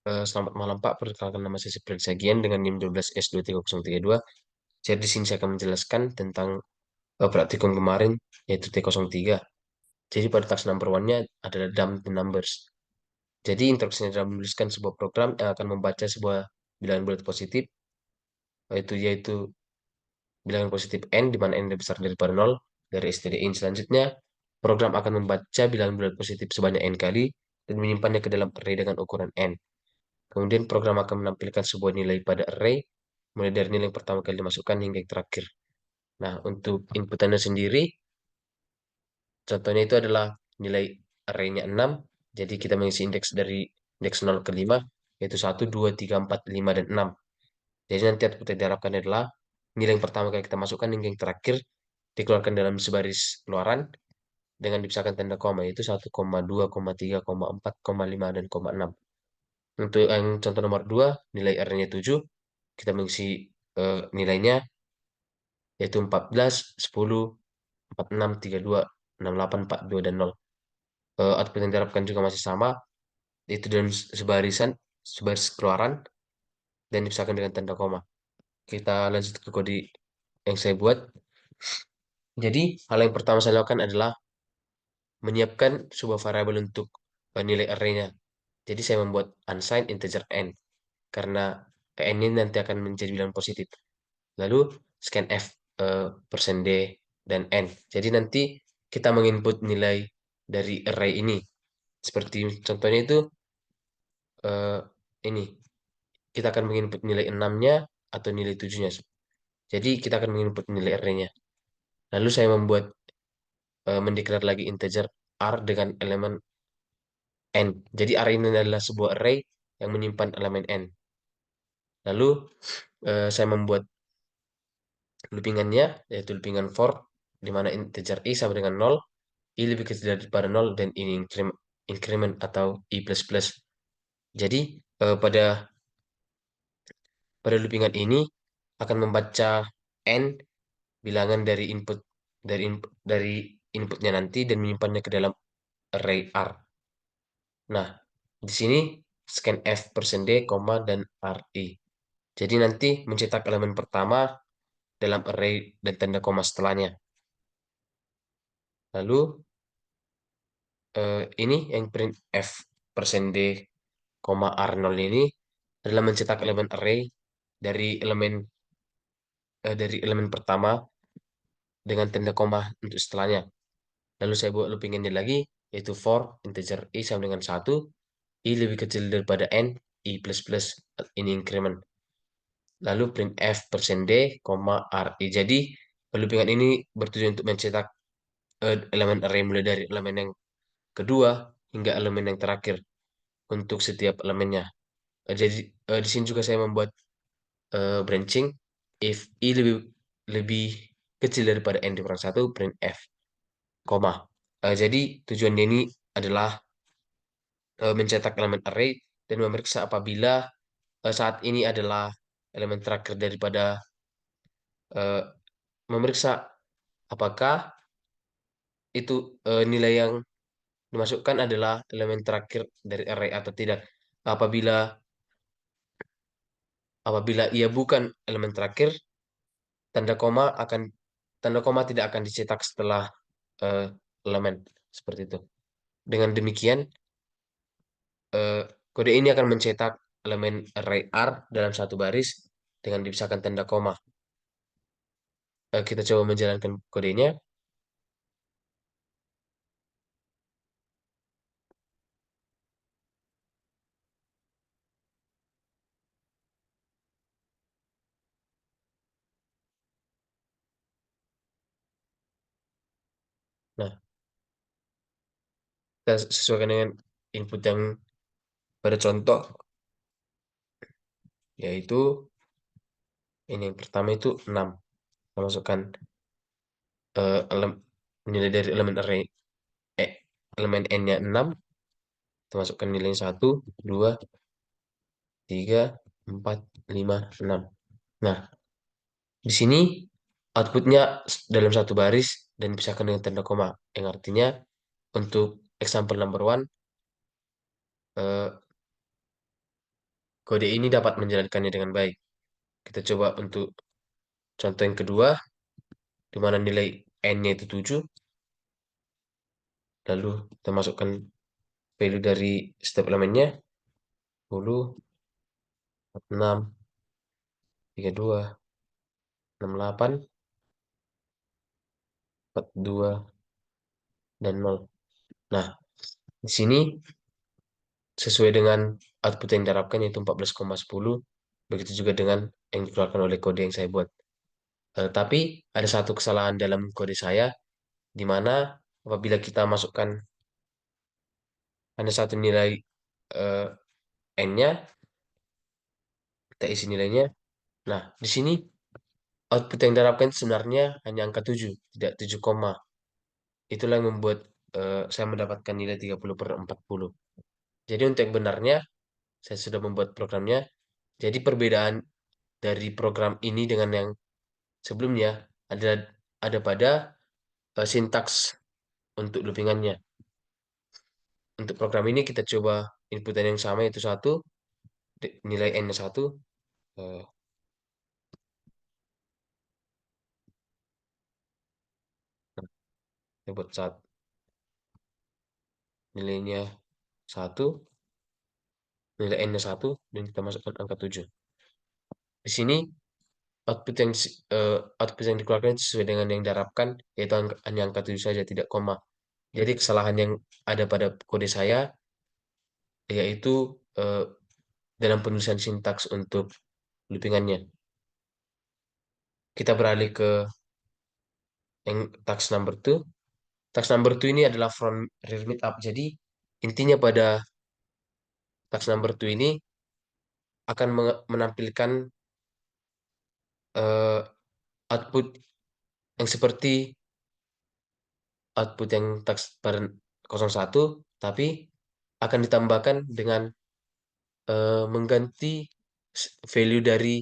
Selamat malam Pak, perkenalkan nama saya Sipriel Sagian dengan NIM 12S23032. Jadi di sini saya akan menjelaskan tentang praktikum kemarin, yaitu T03. Jadi pada task number one-nya adalah dump the numbers. Jadi instruksinya adalah menuliskan sebuah program yang akan membaca sebuah bilangan bulat positif, yaitu bilangan positif n, di mana n lebih besar daripada 0, dari stdin. Selanjutnya, program akan membaca bilangan bulat positif sebanyak n kali dan menyimpannya ke dalam array dengan ukuran n. Kemudian program akan menampilkan sebuah nilai pada array, mulai dari nilai yang pertama kali dimasukkan hingga yang terakhir. Nah, untuk inputannya sendiri, contohnya itu adalah nilai array-nya 6. Jadi kita mengisi indeks dari indeks 0 ke 5, yaitu 1, 2, 3, 4, 5, dan 6. Jadi nanti output yang diharapkan adalah nilai yang pertama kali kita masukkan hingga yang terakhir dikeluarkan dalam sebaris keluaran dengan dipisahkan tanda koma, yaitu 1, 2, 3, 4, 5, dan 6. Untuk yang contoh nomor 2, nilai R-nya 7, kita mengisi nilainya yaitu 14, 10, 46, 32, 68, 42, dan 0. Output yang diharapkan juga masih sama, yaitu dalam sebaris keluaran, dan dipisahkan dengan tanda koma. Kita lanjut ke kode yang saya buat. Jadi, hal yang pertama saya lakukan adalah menyiapkan sebuah variabel untuk nilai array-nya. Jadi, saya membuat unsigned integer n, karena n ini nanti akan menjadi bilangan positif. Lalu scanf persen %d dan n. Jadi nanti kita menginput nilai dari array ini. Seperti contohnya itu eh, ini. Kita akan menginput nilai 6-nya atau nilai 7-nya. Jadi kita akan menginput nilai array-nya. Lalu saya membuat mendeklar lagi integer r dengan elemen n. Jadi array ini adalah sebuah array yang menyimpan elemen n. Lalu saya membuat loopingannya, yaitu loopingan for, di mana integer i sama dengan 0, i lebih kecil daripada 0, dan ini increment atau i++. Jadi pada loopingan ini akan membaca n bilangan dari inputnya nanti dan menyimpannya ke dalam array r. Nah, di sini scanf persen %d, dan ri. Jadi nanti mencetak elemen pertama dalam array dan tanda koma setelahnya. Lalu ini yang printf persen %d, r0 ini adalah mencetak elemen array dari elemen pertama dengan tanda koma untuk setelahnya. Lalu saya buat loopingannya lagi, yaitu for integer i sama dengan 1, i lebih kecil daripada n, i++, ini increment. Lalu printf persen %d, ri. Jadi loopingan ini bertujuan untuk mencetak elemen array mulai dari elemen yang kedua hingga elemen yang terakhir untuk setiap elemennya. Jadi di sini juga saya membuat branching, if i lebih kecil daripada n dikurang 1, printf, koma. Jadi tujuannya ini adalah mencetak elemen array dan memeriksa apabila saat ini adalah elemen terakhir daripada eh, memeriksa apakah itu nilai yang dimasukkan adalah elemen terakhir dari array atau tidak. Apabila apabila ia bukan elemen terakhir, tanda koma akan tanda koma tidak akan dicetak setelah eh, elemen seperti itu. Dengan demikian, eh, kode ini akan mencetak elemen array R dalam satu baris dengan dipisahkan tanda koma. Kita coba menjalankan kodenya. Nah, kita sesuaikan dengan input yang pada contoh, yaitu ini yang pertama itu 6. Kita masukkan nilai dari elemen array eh, elemen n-nya 6. Kita masukkan nilai 1, 2, 3, 4, 5, 6. Nah, di sini outputnya dalam satu baris dan dipisahkan dengan tanda koma, yang artinya untuk example number one, kode ini dapat menjalankannya dengan baik. Kita coba untuk contoh yang kedua, di mana nilai n-nya itu 7, lalu kita masukkan value dari setiap elemennya, 10, 46, 32, 68, 42, dan 0. Nah, di sini sesuai dengan output yang diharapkan yaitu 14,10, begitu juga dengan yang dikeluarkan oleh kode yang saya buat. Tapi ada satu kesalahan dalam kode saya, di mana apabila kita masukkan hanya satu nilai eh, n-nya, kita isi nilainya. Nah, di sini output yang diharapkan sebenarnya hanya angka 7, tidak 7 koma. Itulah yang membuat saya mendapatkan nilai 30/40. Jadi untuk yang benarnya, saya sudah membuat programnya. Jadi perbedaan dari program ini dengan yang sebelumnya ada pada sintaks untuk loopingannya. Untuk program ini kita coba inputan yang sama yaitu satu, nilai n-nya 1, eh, kita buat nilainya 1, nilai n-nya 1, dan kita masukkan angka 7. Di sini output yang output yang dikeluarkan sesuai dengan yang diharapkan, yaitu hanya angka 7 saja, tidak koma. Jadi kesalahan yang ada pada kode saya yaitu dalam penulisan sintaks untuk loopingannya. Kita beralih ke yang task number 2. Task number 2 ini adalah from rear meet up. Jadi intinya pada task number 2 ini akan menampilkan eh, output yang seperti output yang task pada 01, tapi akan ditambahkan dengan mengganti value dari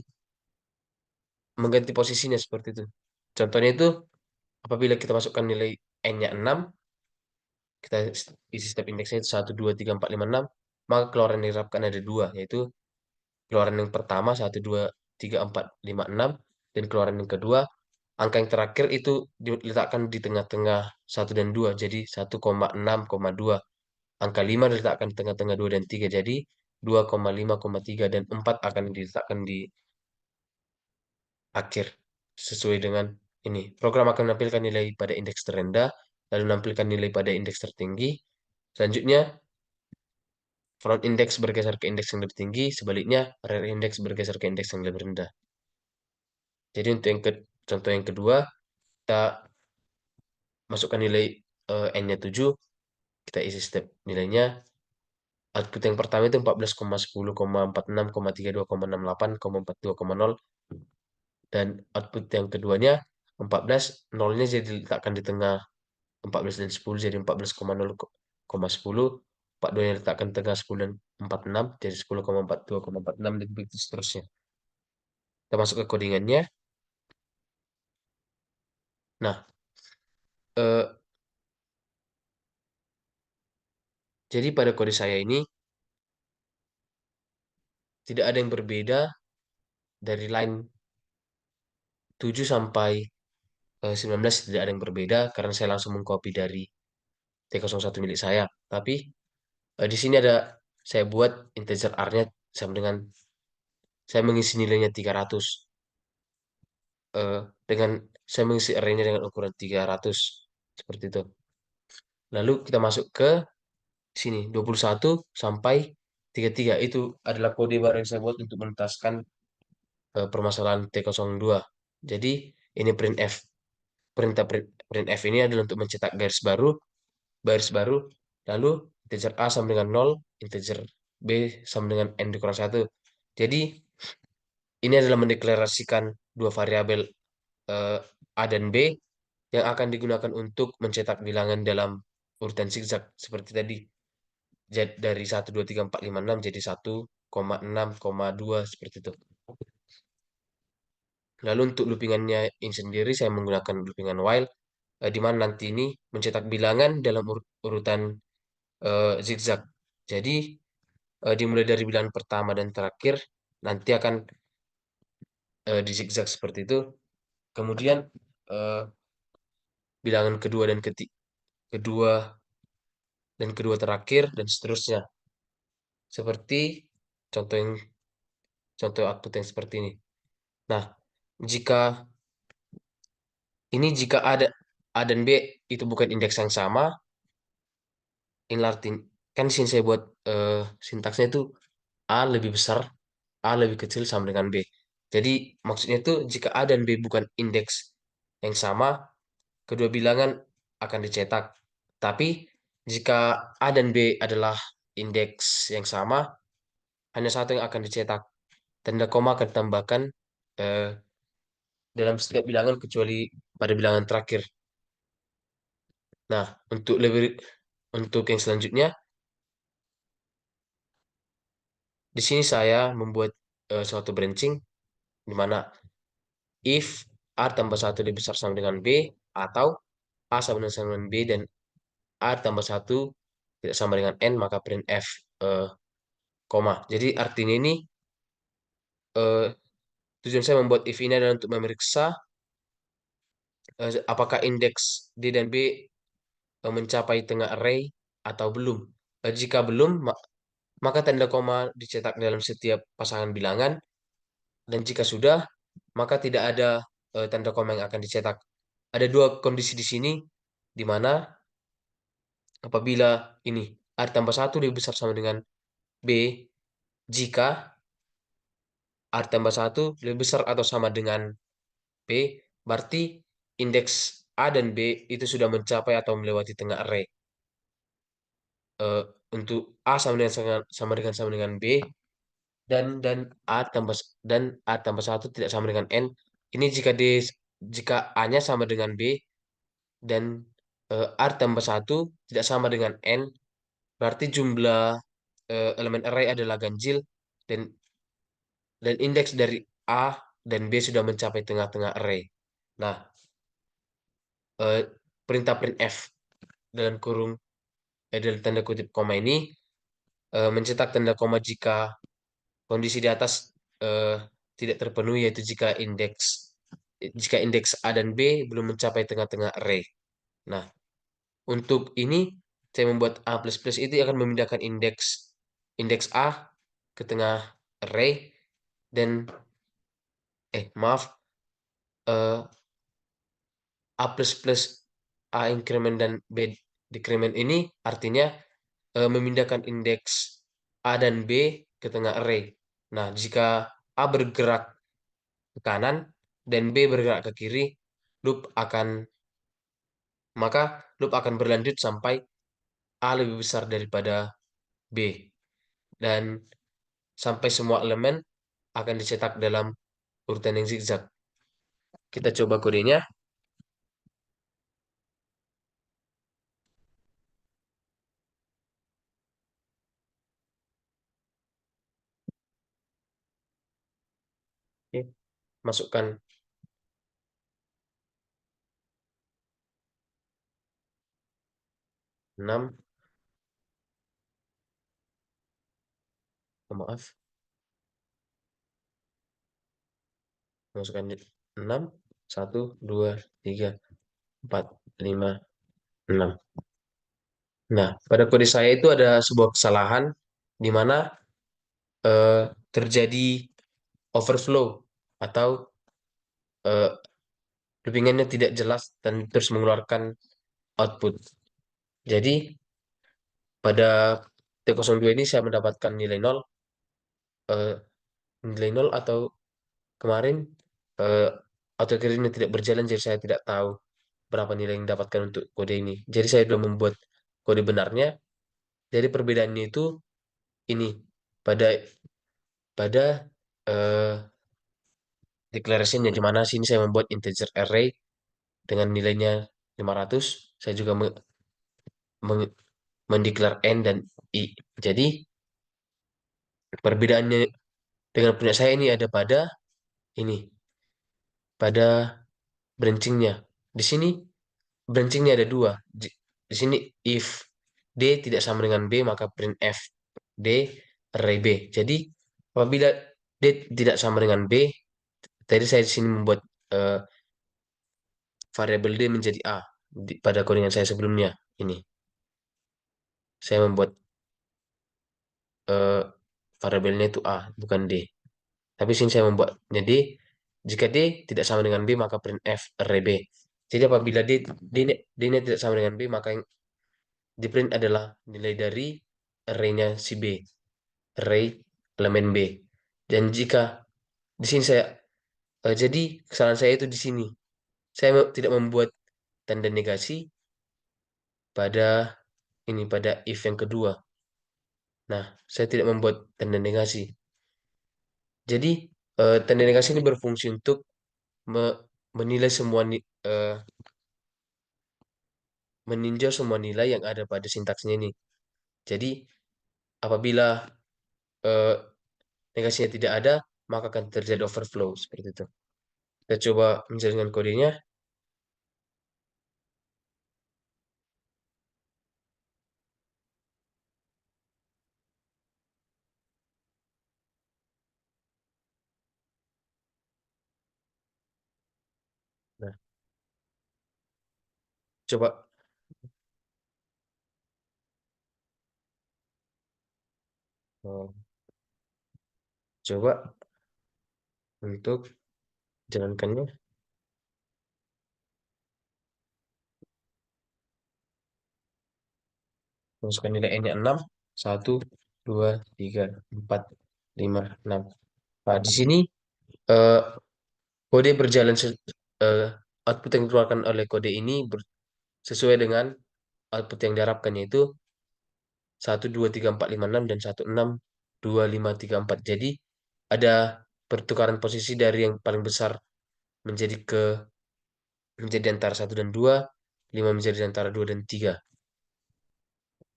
mengganti posisinya seperti itu. Contohnya itu apabila kita masukkan nilai n-nya 6, kita isi step indeksnya itu 1, 2, 3, 4, 5, 6, maka keluaran yang diharapkan ada dua, yaitu keluaran yang pertama 1, 2, 3, 4, 5, 6, dan keluaran yang kedua, angka yang terakhir itu diletakkan di tengah-tengah 1 dan 2, jadi 1,6,2. Angka 5 diletakkan di tengah-tengah 2 dan 3, jadi 2,5,3, dan 4 akan diletakkan di akhir sesuai dengan ini. Program akan menampilkan nilai pada indeks terendah, lalu menampilkan nilai pada indeks tertinggi. Selanjutnya, front index bergeser ke indeks yang lebih tinggi, sebaliknya rear index bergeser ke indeks yang lebih rendah. Jadi untuk contoh yang kedua, kita masukkan nilai n-nya 7, kita isi step nilainya. Output yang pertama itu 14,10,46,32,68,42,0, dan output yang keduanya 14, nolnya jadi diletakkan di tengah 14 dan 10, jadi 14,0,10, 42 yang diletakkan di tengah 10 dan 46, jadi 10,42,46, dan begitu seterusnya. Kita masuk ke codingannya. Nah, eh, jadi pada kode saya ini tidak ada yang berbeda dari line 7 sampai 19, tidak ada yang berbeda karena saya langsung mengcopy dari T01 milik saya. Tapi di sini ada saya buat integer R-nya sama dengan saya mengisi nilainya 300. eh, dengan saya mengisi array-nya dengan ukuran 300 seperti itu. Lalu kita masuk ke sini 21 sampai 33, itu adalah kode baru yang saya buat untuk menuntaskan permasalahan T02. Jadi ini printf. Perintah printf ini adalah untuk mencetak baris baru, lalu integer A sama dengan 0, integer B sama dengan n dikurang 1. Jadi ini adalah mendeklarasikan dua variabel A dan B yang akan digunakan untuk mencetak bilangan dalam urutan zigzag seperti tadi. Jadi dari 1, 2, 3, 4, 5, 6 jadi 1,6,2 seperti itu. Lalu untuk loopingannya ini sendiri saya menggunakan loopingan while, di mana nanti ini mencetak bilangan dalam urutan zigzag. Jadi dimulai dari bilangan pertama dan terakhir, nanti akan di zigzag seperti itu. Kemudian eh, bilangan kedua dan kedua terakhir dan seterusnya. Seperti contoh yang contoh output yang seperti ini. Nah, jika jika A dan B itu bukan indeks yang sama, ini arti kan sini saya buat sintaksnya itu A lebih besar, A lebih kecil sama dengan B. Jadi maksudnya itu jika A dan B bukan indeks yang sama, kedua bilangan akan dicetak. Tapi jika A dan B adalah indeks yang sama, hanya satu yang akan dicetak. Tanda koma akan ditambahkan eh, dalam setiap bilangan kecuali pada bilangan terakhir. Nah, untuk yang selanjutnya, di sini saya membuat suatu branching di mana if A tambah satu lebih besar sama dengan B atau A sama dengan B dan A tambah satu tidak sama dengan N, maka print F koma. Jadi artinya ini eh, tujuan saya membuat if ini adalah untuk memeriksa apakah indeks D dan B mencapai tengah array atau belum. Jika belum, maka tanda koma dicetak dalam setiap pasangan bilangan, dan jika sudah, maka tidak ada tanda koma yang akan dicetak. Ada dua kondisi di sini, di mana apabila ini A tambah satu lebih besar sama dengan B, jika A tambah satu lebih besar atau sama dengan B, berarti indeks A dan B itu sudah mencapai atau melewati tengah array. Eh, untuk A sama dengan B, dan A tambah A tambah satu tidak sama dengan N. Ini jika A-nya sama dengan B dan A tambah satu tidak sama dengan N, berarti jumlah elemen array adalah ganjil, dan indeks dari A dan B sudah mencapai tengah-tengah array. Nah, eh, perintah printf dalam kurung dalam tanda kutip koma ini mencetak tanda koma jika kondisi di atas eh, tidak terpenuhi, yaitu jika indeks A dan B belum mencapai tengah-tengah array. Nah, untuk ini saya membuat A++ itu akan memindahkan indeks indeks A ke tengah array, dan maaf, eh, A increment dan B decrement ini artinya memindahkan indeks A dan B ke tengah array. Nah, jika A bergerak ke kanan dan B bergerak ke kiri, loop akan maka loop akan berlanjut sampai A lebih besar daripada B, dan sampai semua elemen akan dicetak dalam urutan yang zigzag. Kita coba kodenya. Oke, masukkan 6, maaf, masukkan 6, 1, 2, 3, 4, 5, 6. Nah, pada kode saya itu ada sebuah kesalahan di mana terjadi overflow atau eh, loopingannya tidak jelas dan terus mengeluarkan output. Jadi pada T02 ini saya mendapatkan eh, nilai nol atau kemarin eh, autocare ini tidak berjalan, jadi saya tidak tahu berapa nilai yang didapatkan untuk kode ini. Jadi saya sudah membuat kode benarnya. Jadi perbedaannya itu ini pada pada eh, declaration-nya, di mana sini saya membuat integer array dengan nilainya 500. Saya juga men- mendeklar n dan i. Jadi perbedaannya dengan punya saya ini ada ini pada branchingnya. Di sini branchingnya ada dua. Di sini if D tidak sama dengan B, maka print F D array B. Jadi apabila D tidak sama dengan B, tadi saya di sini membuat eh, variabel D menjadi A pada codingan saya sebelumnya. Ini saya membuat eh, variabelnya itu A, bukan D. Tapi sini saya membuatnya D. Jika D tidak sama dengan B, maka print F array B. Jadi apabila D-nya tidak sama dengan B, maka yang di print adalah nilai dari array-nya si B, array elemen B. Dan jika di sini jadi kesalahan saya itu di sini. Saya tidak membuat tanda negasi pada pada if yang kedua. Nah, saya tidak membuat tanda negasi. Jadi tanda negasi ini berfungsi untuk me- menilai meninjau semua nilai yang ada pada sintaksnya ini. Jadi apabila eh, negasinya tidak ada, maka akan terjadi overflow seperti itu. Kita coba menjalankan kodenya. Nah, coba eh, coba untuk jalankannya. Masukkan nilai n-nya 6, 1, 2, 3, 4, 5, 6. Nah, di sini eh, kode berjalan eh, output yang dikeluarkan oleh kode ini sesuai dengan output yang diharapkan yaitu 1, 2, 3, 4, 5, 6 dan 1, 6, 2, 5, 3, 4. Jadi ada pertukaran posisi dari yang paling besar menjadi menjadi antara 1 dan 2, 5 menjadi antara 2 dan 3.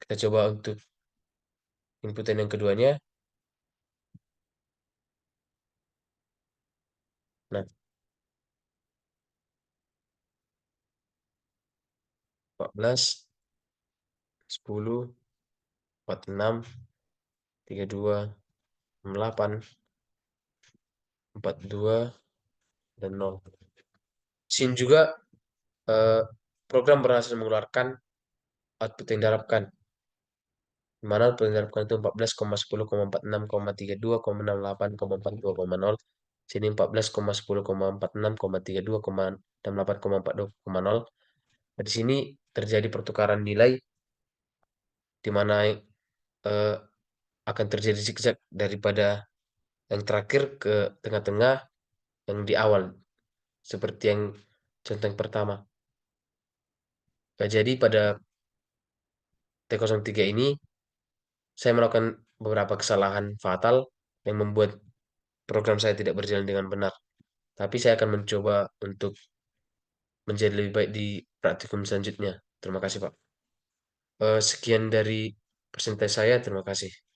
Kita coba untuk inputan yang keduanya. Nah, 14, 10, 46, 32, 68, 42, dan 0. Sin juga eh, program berhasil mengeluarkan output yang diharapkan. Di mana output yang diharapkan itu 14,10,46,32,68,42,0. Sini 14,10,46,32,68,42,0. Di sini terjadi pertukaran nilai di mana eh, akan terjadi zigzag daripada yang terakhir ke tengah-tengah yang di awal seperti yang contoh yang pertama. Nah, jadi pada T03 ini saya melakukan beberapa kesalahan fatal yang membuat program saya tidak berjalan dengan benar. Tapi saya akan mencoba untuk menjadi lebih baik di praktikum selanjutnya. Terima kasih, Pak. Sekian dari presentasi saya. Terima kasih.